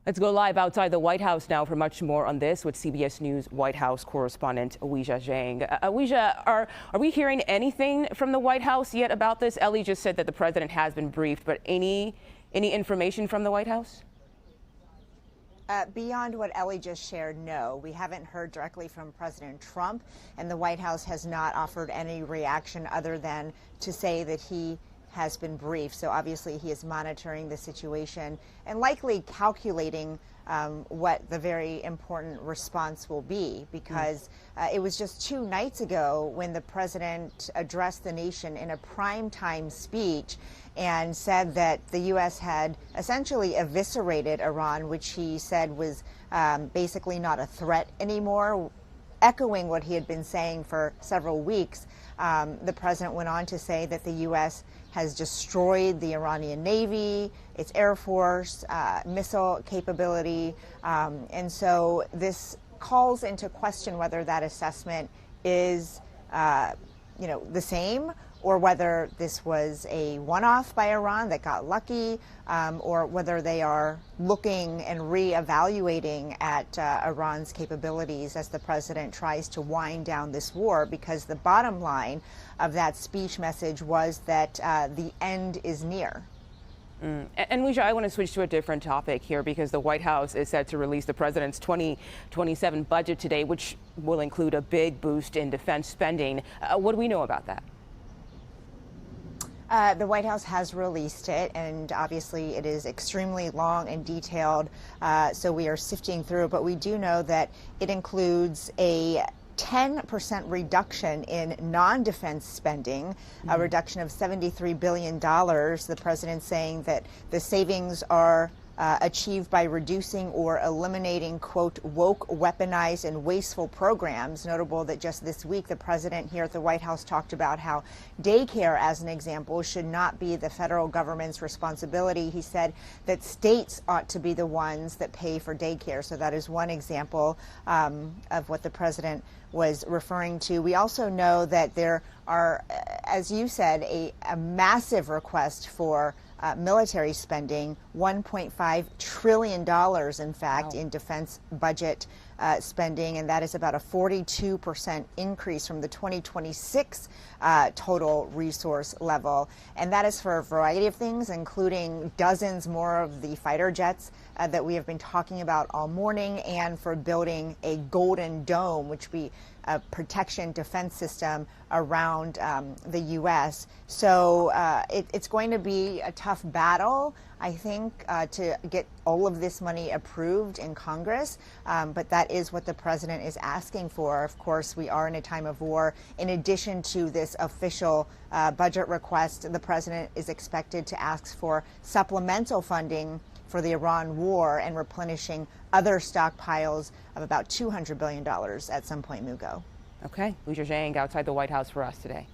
Let's go live outside the White House now for much more on this with CBS News White House correspondent Weijia Jiang. Weijia, are we hearing anything from the White House yet about this? Ellie just said that the president has been briefed, but any information from the White House? Beyond what Ellie just shared, no. We haven't heard directly from President Trump, and the White House has not offered any reaction other than to say that he has been briefed. So obviously he is monitoring the situation and likely calculating what the very important response will be, because it was just 2 nights ago when the president addressed the nation in a primetime speech and said that the U.S. had essentially eviscerated Iran, which he said was basically not a threat anymore, echoing what he had been saying for several weeks. The president went on to say that the U.S. has destroyed the Iranian Navy, its Air Force, missile capability. And so this calls into question whether that assessment is, the same, or whether this was a one-off by Iran that got lucky, or whether they are looking and reevaluating at Iran's capabilities as the president tries to wind down this war, because the bottom line of that speech message was that the end is near. And Weijia, I want to switch to a different topic here, because the White House is set to release the president's 2027 budget today, which will include a big boost in defense spending. What do we know about that? The White House has released it, and obviously it is extremely long and detailed, so we are sifting through. But we do know that it includes a 10% reduction in non-defense spending, a reduction of $73 billion. The president saying that the savings are achieved by reducing or eliminating, quote, woke, weaponized, and wasteful programs. Notable that just this week, the president here at the White House talked about how daycare, as an example, should not be the federal government's responsibility. He said that states ought to be the ones that pay for daycare. So that is one example of what the president was referring to. We also know that there are, as you said, a massive request for military spending, $1.5 trillion, in fact, in defense budget spending, and that is about a 42% increase from the 2026 total resource level. And that is for a variety of things, including dozens more of the fighter jets that we have been talking about all morning, and for building a Golden Dome, which be a protection defense system around the U.S. So it's going to be a tough battle, I think, to get all of this money approved in Congress. But that is what the president is asking for. Of course, we are in a time of war. In addition to this official budget request, the president is expected to ask for supplemental funding for the Iran war and replenishing other stockpiles of about $200 billion at some point, Mugo. Okay, Weijia Jiang outside the White House for us today.